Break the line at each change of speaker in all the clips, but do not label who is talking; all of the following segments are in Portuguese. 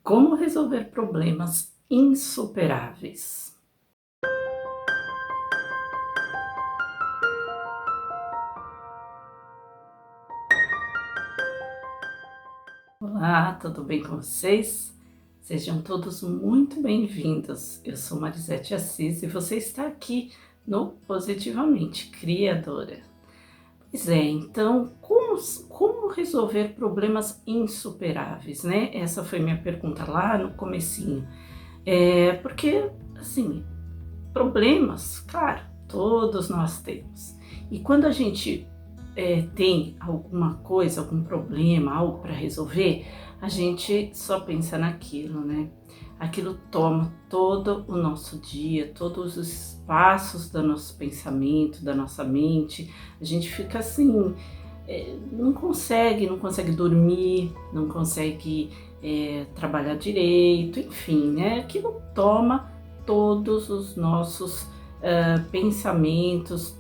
Como resolver problemas insuperáveis? Olá, tudo bem com vocês? Sejam todos muito bem-vindos. Eu sou Marisete Assis e você está aqui no Positivamente Criadora. Pois é, então, como resolver problemas insuperáveis, né? Essa foi minha pergunta lá no comecinho. Porque, assim, problemas, claro, todos nós temos. E quando a gente tem alguma coisa, algum problema, algo para resolver, a gente só pensa naquilo, né? Aquilo toma todo o nosso dia, todos os espaços do nosso pensamento, da nossa mente. A gente fica assim, não consegue dormir, não consegue trabalhar direito, enfim, né? Aquilo toma todos os nossos pensamentos,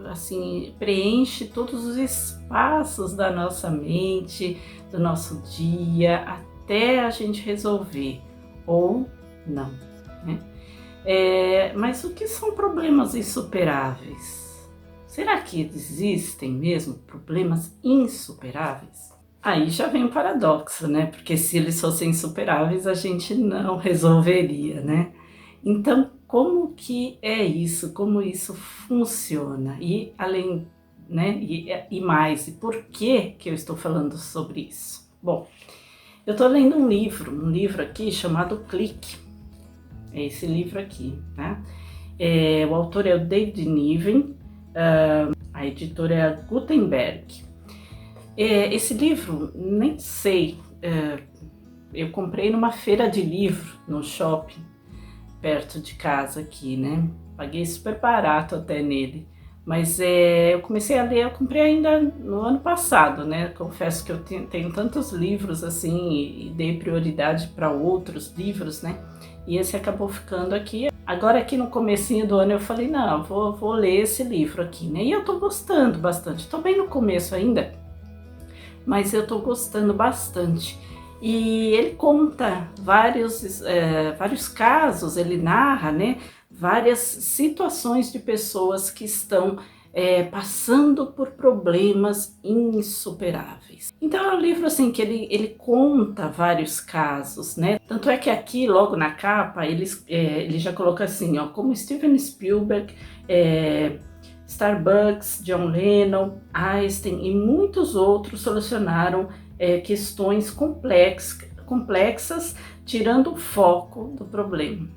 assim, preenche todos os espaços da nossa mente, do nosso dia, até a gente resolver, ou não, né? Mas o que são problemas insuperáveis? Será que existem mesmo problemas insuperáveis? Aí já vem o paradoxo, né? Porque se eles fossem insuperáveis, a gente não resolveria, né? Então, como que é isso? Como isso funciona? E além, né? E mais, e por que eu estou falando sobre isso? Bom, eu estou lendo um livro aqui chamado Clique. É esse livro aqui, tá? O autor é o David Niven, a editora é a Gutenberg. Esse livro, nem sei, eu comprei numa feira de livro no shopping, perto de casa aqui, né? Paguei super barato até nele. Mas eu comecei a ler, eu comprei ainda no ano passado, né? Confesso que eu tenho tantos livros assim e dei prioridade para outros livros, né? E esse acabou ficando aqui. Agora aqui no comecinho do ano eu falei, não, vou ler esse livro aqui, né? E eu tô gostando bastante. Tô bem no começo ainda, mas eu tô gostando bastante. E ele conta vários casos, ele narra, né, várias situações de pessoas que estão passando por problemas insuperáveis. Então é um livro assim que ele conta vários casos, né? Tanto é que aqui, logo na capa, ele já coloca assim, ó, como Steven Spielberg, Starbucks, John Lennon, Einstein e muitos outros solucionaram questões complexas, tirando o foco do problema.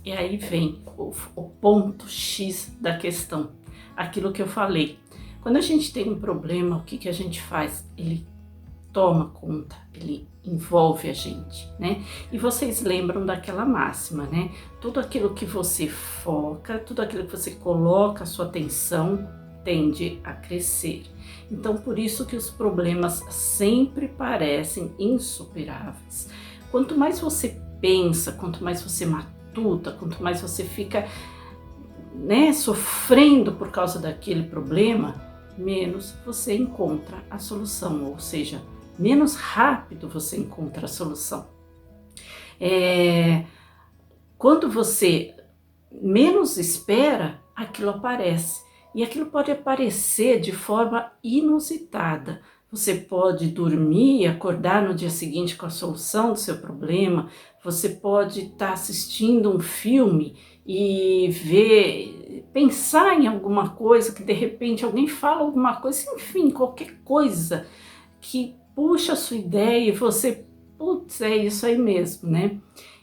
E aí vem o ponto X da questão, aquilo que eu falei. Quando a gente tem um problema, o que a gente faz? Ele toma conta, ele envolve a gente, né? E vocês lembram daquela máxima, né? Tudo aquilo que você foca, tudo aquilo que você coloca a sua atenção tende a crescer. Então, por isso que os problemas sempre parecem insuperáveis. Quanto mais você pensa, quanto mais você matuta, quanto mais você fica, né, sofrendo por causa daquele problema, menos você encontra a solução, ou seja, menos rápido você encontra a solução. Quando você menos espera, aquilo aparece. E aquilo pode aparecer de forma inusitada. Você pode dormir e acordar no dia seguinte com a solução do seu problema. Você pode estar assistindo um filme e pensar em alguma coisa que de repente alguém fala alguma coisa, enfim, qualquer coisa que puxa a sua ideia e você, putz, é isso aí mesmo, né?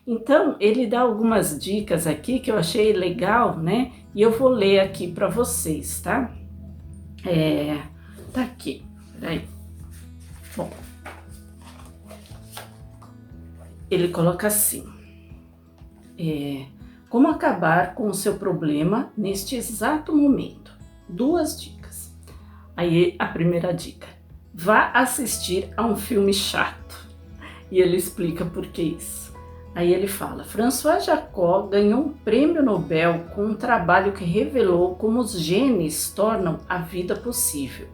Então, ele dá algumas dicas aqui que eu achei legal, né? E eu vou ler aqui para vocês, tá? Tá aqui, peraí. Bom, ele coloca assim: como acabar com o seu problema neste exato momento? 2 dicas. Aí, a primeira dica: vá assistir a um filme chato. E ele explica por que isso. Aí ele fala: François Jacob ganhou um prêmio Nobel com um trabalho que revelou como os genes tornam a vida possível.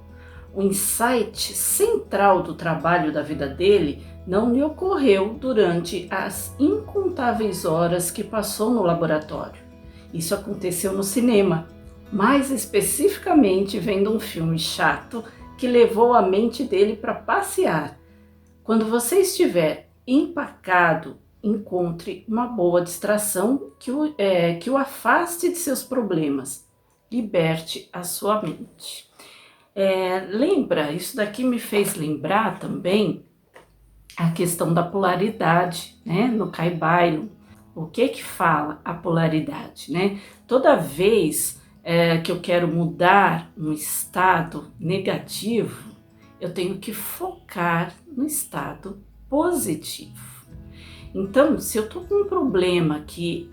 o insight central do trabalho da vida dele não lhe ocorreu durante as incontáveis horas que passou no laboratório. Isso aconteceu no cinema, mais especificamente vendo um filme chato que levou a mente dele para passear. Quando você estiver empacado, encontre uma boa distração que o afaste de seus problemas. Liberte a sua mente. Lembra, isso daqui me fez lembrar também a questão da polaridade, né? No Caibalion. O que fala a polaridade, né? Toda vez que eu quero mudar um estado negativo, eu tenho que focar no estado positivo. Então, se eu tô com um problema que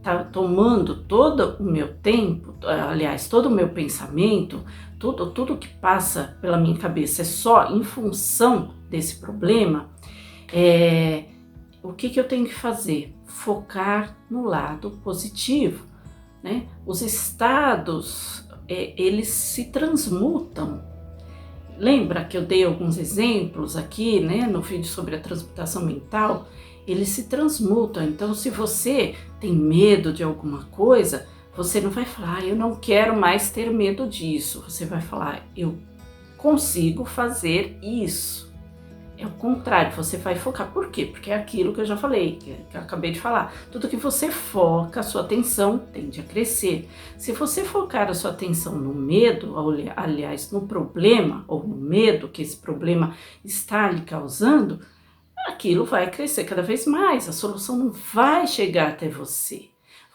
tá tomando todo o meu tempo, aliás, todo o meu pensamento, tudo que passa pela minha cabeça é só em função desse problema, o que eu tenho que fazer? Focar no lado positivo, né? Os estados, eles se transmutam. Lembra que eu dei alguns exemplos aqui, né, no vídeo sobre a transmutação mental? Eles se transmutam. Então, se você tem medo de alguma coisa, você não vai falar, eu não quero mais ter medo disso. Você vai falar, eu consigo fazer isso. É o contrário, você vai focar. Por quê? Porque é aquilo que eu já falei, que eu acabei de falar. Tudo que você foca, a sua atenção tende a crescer. Se você focar a sua atenção no medo, aliás, no problema ou no medo que esse problema está lhe causando, aquilo vai crescer cada vez mais. A solução não vai chegar até você.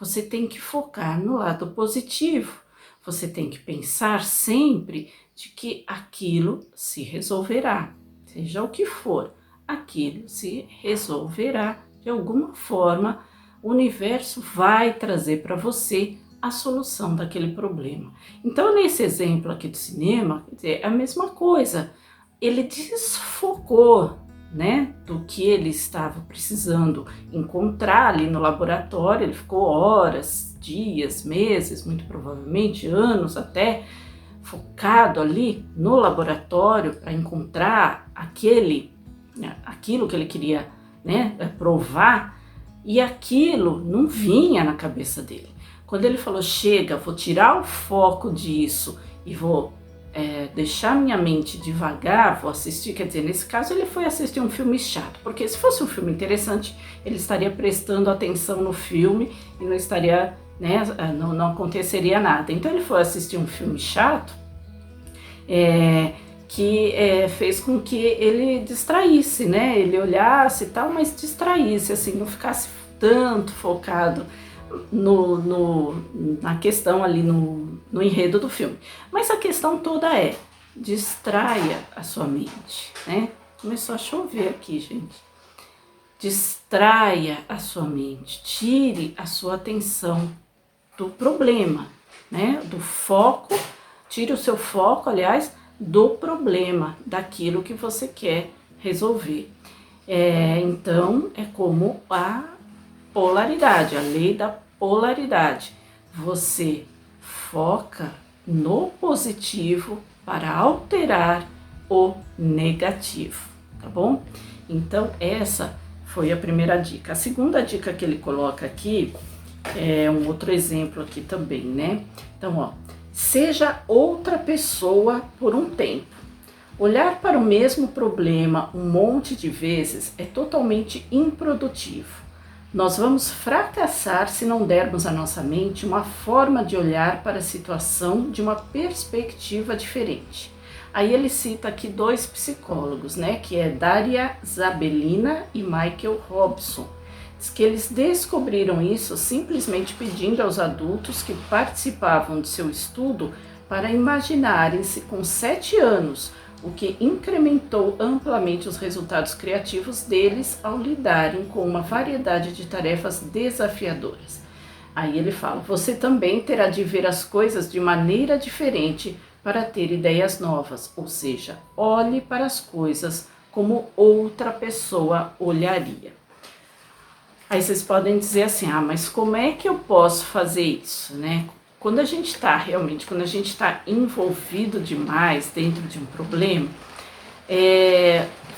Você tem que focar no lado positivo. Você tem que pensar sempre de que aquilo se resolverá. Seja o que for, aquilo se resolverá de alguma forma. O universo vai trazer para você a solução daquele problema. Então, nesse exemplo aqui do cinema, é a mesma coisa. Ele desfocou, né, do que ele estava precisando encontrar ali no laboratório. Ele ficou horas, dias, meses, muito provavelmente anos até, focado ali no laboratório para encontrar aquilo que ele queria, né, provar, e aquilo não vinha na cabeça dele. Quando ele falou, chega, vou tirar o foco disso e vou deixar minha mente devagar, vou assistir, quer dizer, nesse caso ele foi assistir um filme chato, porque se fosse um filme interessante, ele estaria prestando atenção no filme e não estaria, né, não aconteceria nada. Então ele foi assistir um filme chato que fez com que ele distraísse, né? Ele olhasse e tal, mas distraísse, assim, não ficasse tanto focado na questão ali, no enredo do filme. Mas a questão toda distraia a sua mente, né? Começou a chover aqui, gente. Distraia a sua mente, tire a sua atenção do problema, né? Do foco, tire o seu foco, aliás, do problema, daquilo que você quer resolver. Então, é como a polaridade, a lei da polaridade. Você foca no positivo para alterar o negativo, tá bom? Então, essa foi a primeira dica. A segunda dica que ele coloca aqui é um outro exemplo aqui também, né? Então, ó, seja outra pessoa por um tempo. Olhar para o mesmo problema um monte de vezes é totalmente improdutivo. Nós vamos fracassar se não dermos à nossa mente uma forma de olhar para a situação de uma perspectiva diferente. Aí ele cita aqui 2 psicólogos, né, que é Daria Zabelina e Michael Robson. Diz que eles descobriram isso simplesmente pedindo aos adultos que participavam do seu estudo para imaginarem-se com 7 anos, o que incrementou amplamente os resultados criativos deles ao lidarem com uma variedade de tarefas desafiadoras. Aí ele fala, você também terá de ver as coisas de maneira diferente para ter ideias novas, ou seja, olhe para as coisas como outra pessoa olharia. Aí vocês podem dizer assim, mas como é que eu posso fazer isso, né? quando a gente está quando a gente está envolvido demais dentro de um problema,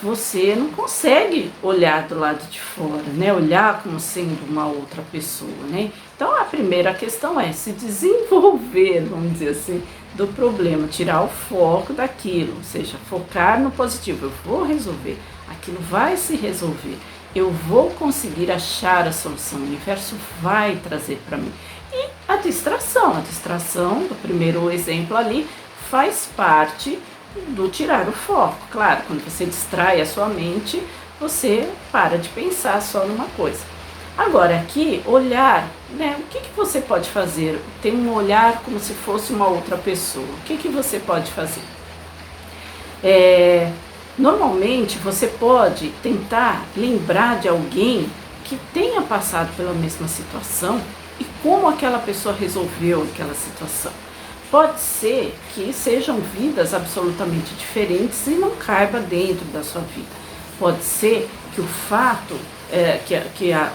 você não consegue olhar do lado de fora, né? Olhar como sendo uma outra pessoa, né? Então a primeira questão é se desenvolver, vamos dizer assim, do problema, tirar o foco daquilo, ou seja, focar no positivo. Eu vou resolver, aquilo vai se resolver, eu vou conseguir achar a solução, o universo vai trazer para mim. E a distração do primeiro exemplo ali faz parte do tirar o foco. Claro, quando você distrai a sua mente, você para de pensar só numa coisa. Agora aqui, olhar, né? O que você pode fazer? Tem um olhar como se fosse uma outra pessoa. O que você pode fazer? Normalmente você pode tentar lembrar de alguém que tenha passado pela mesma situação e como aquela pessoa resolveu aquela situação. Pode ser que sejam vidas absolutamente diferentes e não caiba dentro da sua vida. Pode ser que o fato,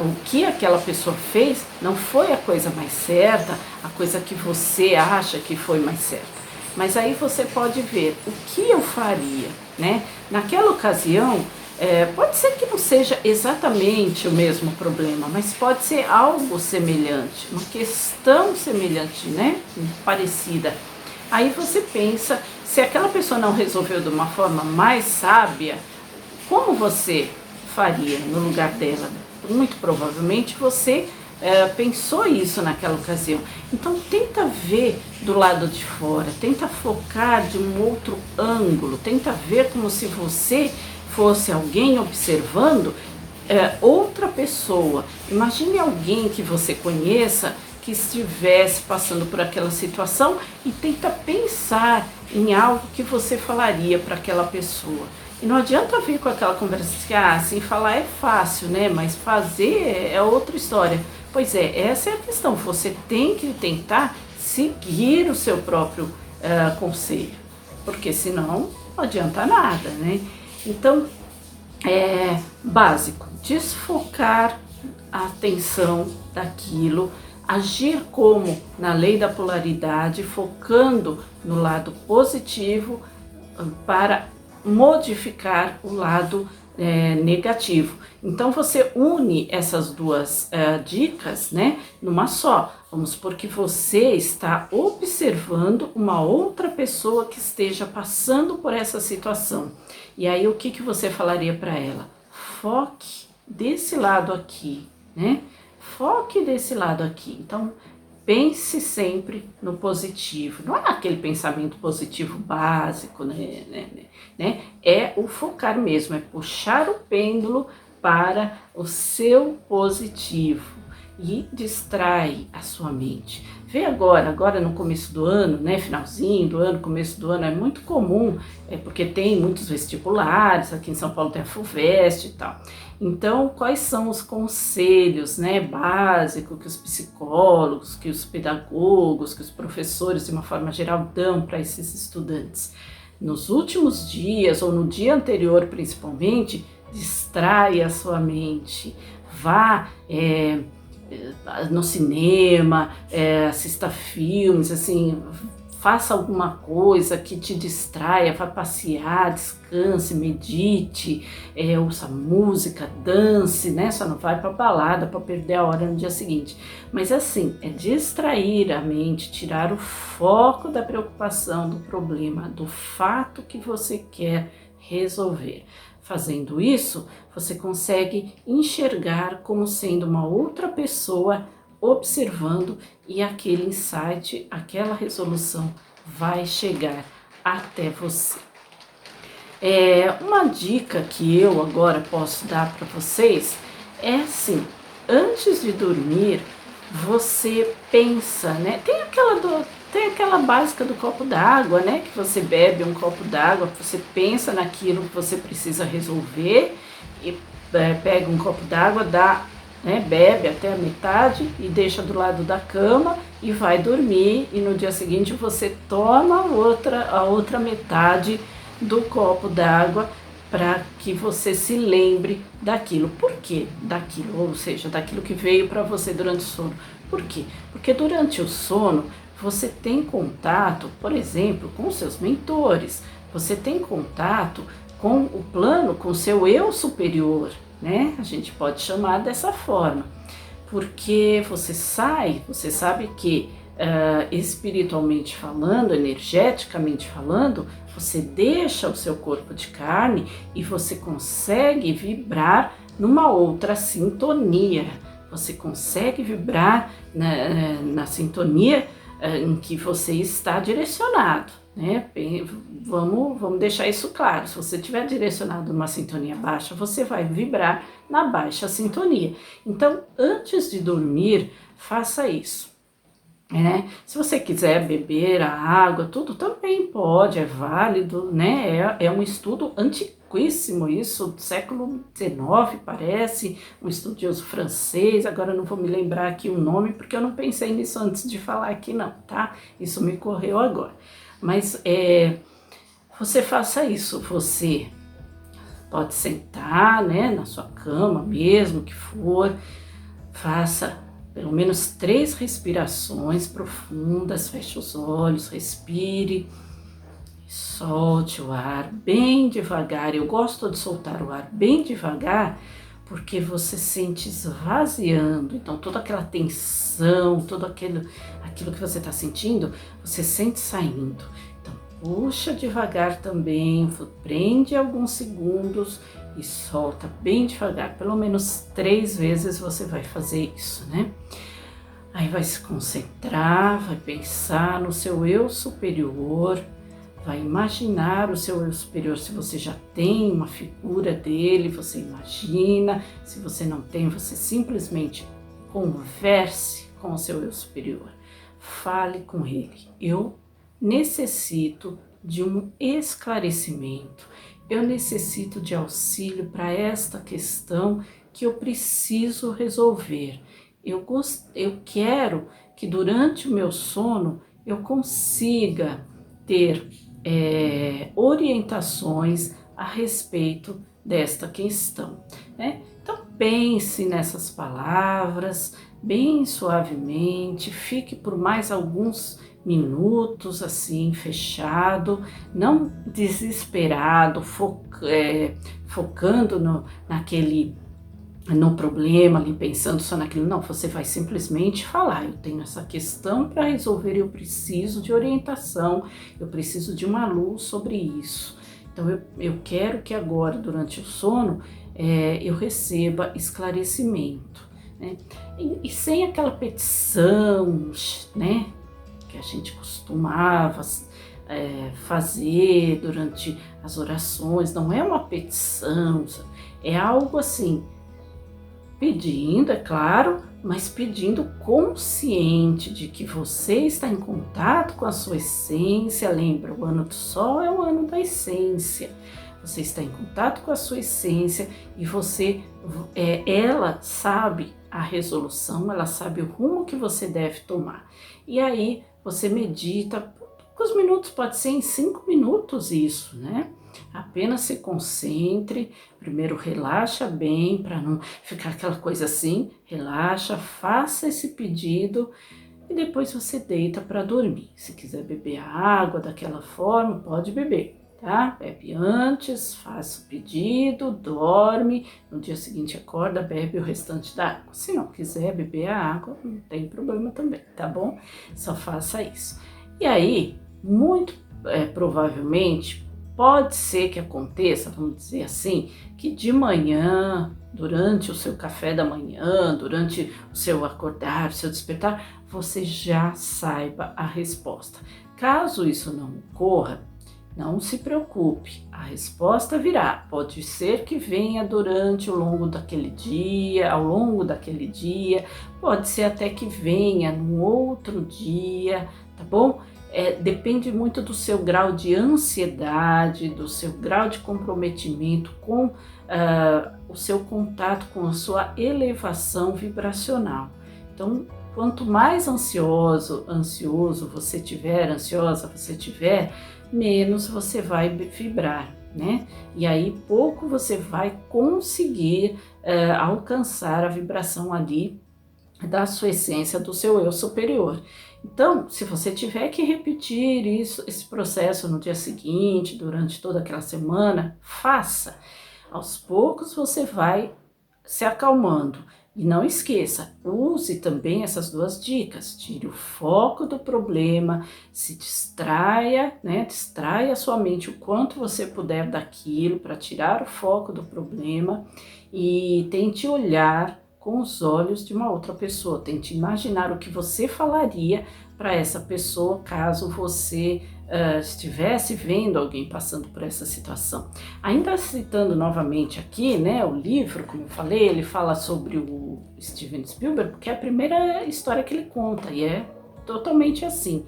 o que aquela pessoa fez não foi a coisa mais certa, a coisa que você acha que foi mais certa. Mas aí você pode ver o que eu faria, né? Naquela ocasião, pode ser que não seja exatamente o mesmo problema, mas pode ser algo semelhante, uma questão semelhante, né? Parecida. Aí você pensa, se aquela pessoa não resolveu de uma forma mais sábia, como você faria no lugar dela? Muito provavelmente você pensou isso naquela ocasião. Então tenta ver do lado de fora, tenta focar de um outro ângulo, tenta ver como se você fosse alguém observando outra pessoa. Imagine alguém que você conheça que estivesse passando por aquela situação e tenta pensar em algo que você falaria para aquela pessoa. E não adianta vir com aquela conversa assim, falar é fácil, né? Mas fazer é outra história. Pois é, essa é a questão. Você tem que tentar seguir o seu próprio conselho, porque senão não adianta nada, né? Então, básico, desfocar a atenção daquilo, agir como na lei da polaridade, focando no lado positivo para modificar o lado negativo. Então você une essas duas dicas, né, numa só. Vamos supor que você está observando uma outra pessoa que esteja passando por essa situação. E aí o que você falaria para ela? Foque desse lado aqui, né? Foque desse lado aqui. Então pense sempre no positivo. Não é aquele pensamento positivo básico, né? É o focar mesmo, é puxar o pêndulo para o seu positivo e distrai a sua mente. Vê agora no começo do ano, né, finalzinho do ano, começo do ano, é muito comum, porque tem muitos vestibulares, aqui em São Paulo tem a FUVEST e tal. Então, quais são os conselhos, né, básicos que os psicólogos, que os pedagogos, que os professores, de uma forma geral, dão para esses estudantes? Nos últimos dias, ou no dia anterior principalmente, distraia a sua mente, vá no cinema, assista filmes, assim, faça alguma coisa que te distraia, vá passear, descanse, medite, ouça música, dance, né? Só não vai para balada para perder a hora no dia seguinte. Mas assim, é distrair a mente, tirar o foco da preocupação, do problema, do fato que você quer resolver. Fazendo isso, você consegue enxergar como sendo uma outra pessoa observando e aquele insight, aquela resolução vai chegar até você. Uma dica que eu agora posso dar para vocês é assim, antes de dormir, você pensa, né? Tem aquela básica do copo d'água, né? Que você bebe um copo d'água, você pensa naquilo que você precisa resolver e pega um copo d'água, bebe até a metade e deixa do lado da cama e vai dormir, e no dia seguinte você toma a outra metade do copo d'água para que você se lembre daquilo. Por quê? Daquilo, ou seja, daquilo que veio para você durante o sono. Por quê? Porque durante o sono você tem contato, por exemplo, com seus mentores, você tem contato com o plano, com o seu eu superior, né? A gente pode chamar dessa forma, porque você sabe que espiritualmente falando, energeticamente falando, você deixa o seu corpo de carne e você consegue vibrar numa outra sintonia. Você consegue vibrar na sintonia em que você está direcionado, né? Vamos deixar isso claro. Se você estiver direcionado numa sintonia baixa, você vai vibrar na baixa sintonia. Então, antes de dormir, faça isso. Se você quiser beber a água, tudo também pode, é válido, né? É um estudo antiquíssimo, isso do século XIX, parece, um estudioso francês. Agora eu não vou me lembrar aqui o nome, porque eu não pensei nisso antes de falar aqui não, tá? Isso me correu agora. Mas você faça isso, você pode sentar, né, na sua cama mesmo, que for, faça pelo menos 3 respirações profundas, feche os olhos, respire, solte o ar bem devagar. Eu gosto de soltar o ar bem devagar porque você sente esvaziando, então toda aquela tensão, todo aquilo que você está sentindo, você sente saindo. Então puxa devagar também, prende alguns segundos e solta bem devagar, pelo menos 3 vezes você vai fazer isso, né? Aí vai se concentrar, vai pensar no seu eu superior, vai imaginar o seu eu superior. Se você já tem uma figura dele, você imagina. Se você não tem, você simplesmente converse com o seu eu superior. Fale com ele. Eu necessito de um esclarecimento. Eu necessito de auxílio para esta questão que eu preciso resolver. Eu quero que durante o meu sono eu consiga ter orientações a respeito desta questão, né? Então pense nessas palavras bem suavemente, fique por mais alguns minutos assim, fechado, não desesperado, focando no problema ali, pensando só naquilo. Não, você vai simplesmente falar: eu tenho essa questão para resolver, eu preciso de orientação, eu preciso de uma luz sobre isso. Então eu quero que agora, durante o sono, eu receba esclarecimento, né? E sem aquela petição, né, que a gente costumava fazer durante as orações. Não é uma petição, é algo assim, pedindo, é claro, mas pedindo consciente de que você está em contato com a sua essência. Lembra, o ano do sol é o ano da essência. Você está em contato com a sua essência e ela sabe a resolução, ela sabe o rumo que você deve tomar. E aí você medita por poucos minutos, pode ser em 5 minutos isso, né? Apenas se concentre, primeiro relaxa bem, para não ficar aquela coisa assim, relaxa, faça esse pedido e depois você deita para dormir. Se quiser beber a água daquela forma, pode beber, tá? Bebe antes, faça o pedido, dorme, no dia seguinte acorda, bebe o restante da água. Se não quiser beber a água, não tem problema também, tá bom? Só faça isso. E aí, muito provavelmente, pode ser que aconteça, vamos dizer assim, que de manhã, durante o seu café da manhã, durante o seu acordar, o seu despertar, você já saiba a resposta. Caso isso não ocorra, não se preocupe, a resposta virá. Pode ser que venha ao longo daquele dia, pode ser até que venha no outro dia, tá bom? Depende muito do seu grau de ansiedade, do seu grau de comprometimento com o seu contato com a sua elevação vibracional. Então, quanto mais ansiosa você tiver, menos você vai vibrar, né? E aí pouco você vai conseguir alcançar a vibração ali da sua essência, do seu eu superior. Então, se você tiver que repetir esse processo no dia seguinte, durante toda aquela semana, faça. Aos poucos você vai se acalmando. E não esqueça, use também essas duas dicas. Tire o foco do problema, se distraia, né? Distraia a sua mente o quanto você puder daquilo para tirar o foco do problema e tente olhar com os olhos de uma outra pessoa. Tente imaginar o que você falaria para essa pessoa caso você estivesse vendo alguém passando por essa situação. Ainda citando novamente aqui, né, o livro, como eu falei, ele fala sobre o Steven Spielberg, porque é a primeira história que ele conta, e é totalmente assim.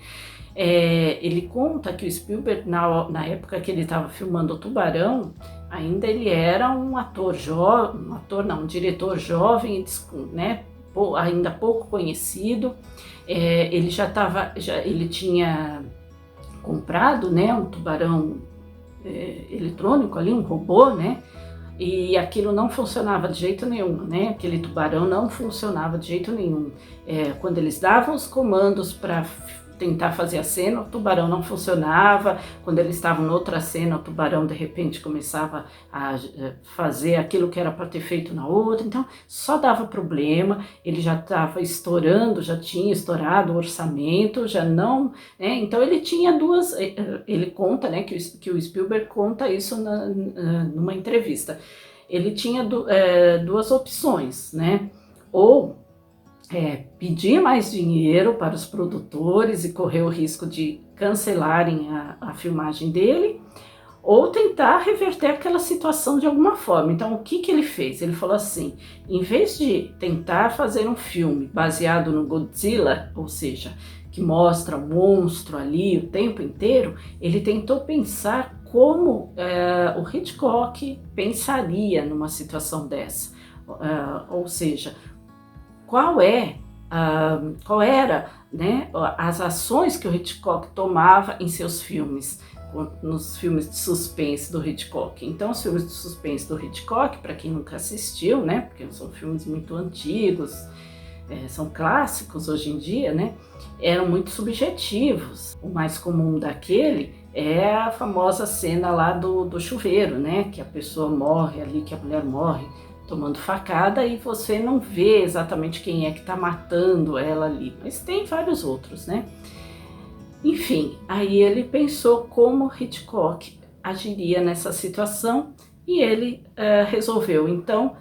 Ele conta que o Spielberg, na época que ele estava filmando o Tubarão, ainda ele era um ator jovem, um diretor jovem, né, ainda pouco conhecido. Ele ele tinha comprado, né, um tubarão eletrônico ali, um robô, né, e aquilo não funcionava de jeito nenhum, né, aquele tubarão não funcionava de jeito nenhum. Quando eles davam os comandos para tentar fazer a cena, o tubarão não funcionava. Quando eles estavam noutra cena, o tubarão de repente começava a fazer aquilo que era para ter feito na outra, então só dava problema. Ele já estava estourando, já tinha estourado o orçamento, já não, né? Então ele tinha ele conta, né, que o Spielberg conta isso numa entrevista. Ele tinha duas opções, né? Ou pedir mais dinheiro para os produtores e correr o risco de cancelarem a filmagem dele, ou tentar reverter aquela situação de alguma forma. Então, o que ele fez? Ele falou assim, em vez de tentar fazer um filme baseado no Godzilla, ou seja, que mostra o monstro ali o tempo inteiro, ele tentou pensar como o Hitchcock pensaria numa situação dessa. Ou seja, qual era, né, as ações que o Hitchcock tomava em seus filmes, nos filmes de suspense do Hitchcock. Então, os filmes de suspense do Hitchcock, para quem nunca assistiu, né, porque são filmes muito antigos, são clássicos hoje em dia, né, eram muito subjetivos. O mais comum daquele é a famosa cena lá do chuveiro, né, que a pessoa morre ali, que a mulher morre tomando facada e você não vê exatamente quem é que está matando ela ali, mas tem vários outros, né? Enfim, aí ele pensou como Hitchcock agiria nessa situação e ele resolveu então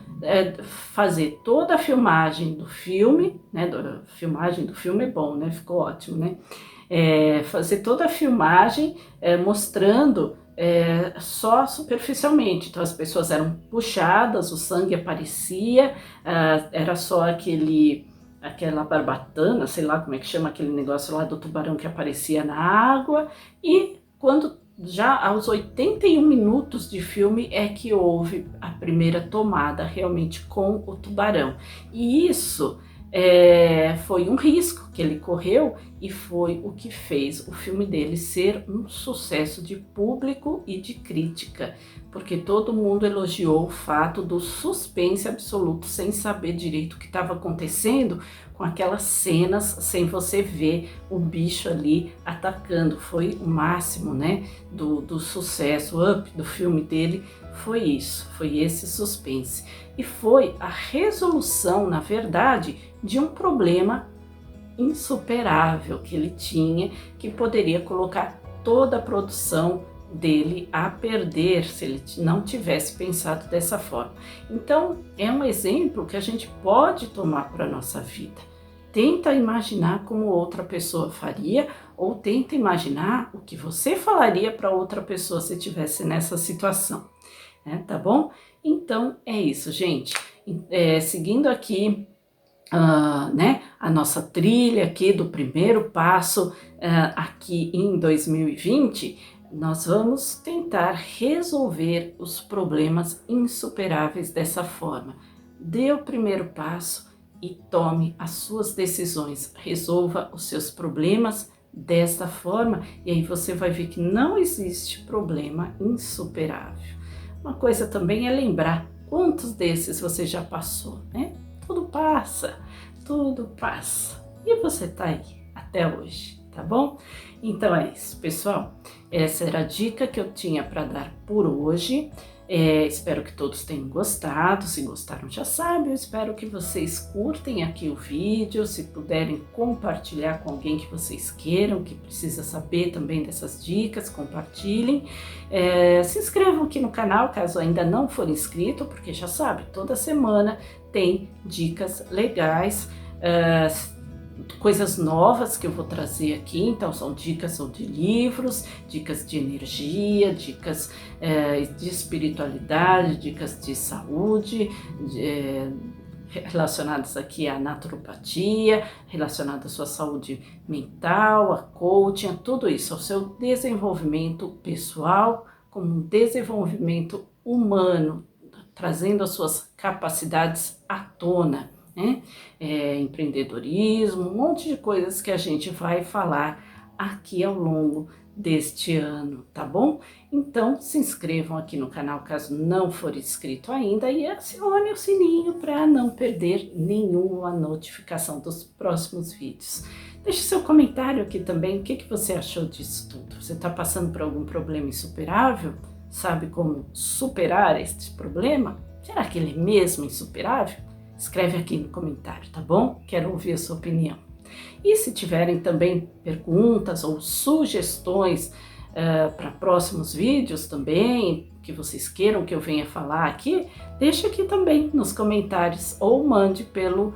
fazer toda a filmagem do filme, né? Filmagem do filme é bom, né? Ficou ótimo, né? Fazer toda a filmagem mostrando só superficialmente. Então as pessoas eram puxadas, o sangue aparecia, era só aquela barbatana, sei lá como é que chama aquele negócio lá do tubarão que aparecia na água, e quando já aos 81 minutos de filme é que houve a primeira tomada realmente com o tubarão. E isso foi um risco que ele correu e foi o que fez o filme dele ser um sucesso de público e de crítica, porque todo mundo elogiou o fato do suspense absoluto, sem saber direito o que estava acontecendo, com aquelas cenas sem você ver o bicho ali atacando. Foi o máximo, né, do sucesso, up do filme dele, foi isso, foi esse suspense. E foi a resolução, na verdade, de um problema insuperável que ele tinha, que poderia colocar toda a produção dele a perder se ele não tivesse pensado dessa forma. Então, é um exemplo que a gente pode tomar para a nossa vida. Tenta imaginar como outra pessoa faria, ou tenta imaginar o que você falaria para outra pessoa se estivesse nessa situação, né? Tá bom? Então, é isso, gente. Seguindo aqui né, a nossa trilha aqui do primeiro passo aqui em 2020, nós vamos tentar resolver os problemas insuperáveis dessa forma. Dê o primeiro passo e tome as suas decisões, resolva os seus problemas desta forma, e aí você vai ver que não existe problema insuperável. Uma coisa também é lembrar quantos desses você já passou, né? Tudo passa, tudo passa. E você tá aí até hoje, tá bom? Então é isso, pessoal. Essa era a dica que eu tinha para dar por hoje. Espero que todos tenham gostado. Se gostaram, já sabem. Eu espero que vocês curtem aqui o vídeo. Se puderem compartilhar com alguém que vocês queiram, que precisa saber também dessas dicas, compartilhem. Se inscrevam aqui no canal, caso ainda não for inscrito, porque já sabe, toda semana tem dicas legais, coisas novas que eu vou trazer aqui. Então são dicas ou de livros, dicas de energia, dicas de espiritualidade, dicas de saúde, relacionadas aqui à naturopatia, relacionadas à sua saúde mental, a coaching, a tudo isso, ao seu desenvolvimento pessoal, como um desenvolvimento humano, trazendo as suas capacidades à tona. Empreendedorismo, um monte de coisas que a gente vai falar aqui ao longo deste ano, tá bom? Então se inscrevam aqui no canal caso não for inscrito ainda e acione o sininho para não perder nenhuma notificação dos próximos vídeos. Deixe seu comentário aqui também, o que você achou disso tudo? Você está passando por algum problema insuperável? Sabe como superar este problema? Será que ele é mesmo insuperável? Escreve aqui no comentário, tá bom? Quero ouvir a sua opinião. E se tiverem também perguntas ou sugestões para próximos vídeos também, que vocês queiram que eu venha falar aqui, deixa aqui também nos comentários ou mande pelo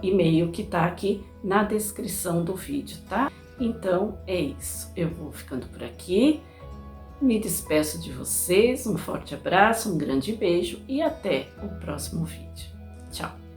e-mail que está aqui na descrição do vídeo, tá? Então é isso, eu vou ficando por aqui. Me despeço de vocês, um forte abraço, um grande beijo e até o próximo vídeo. Tchau!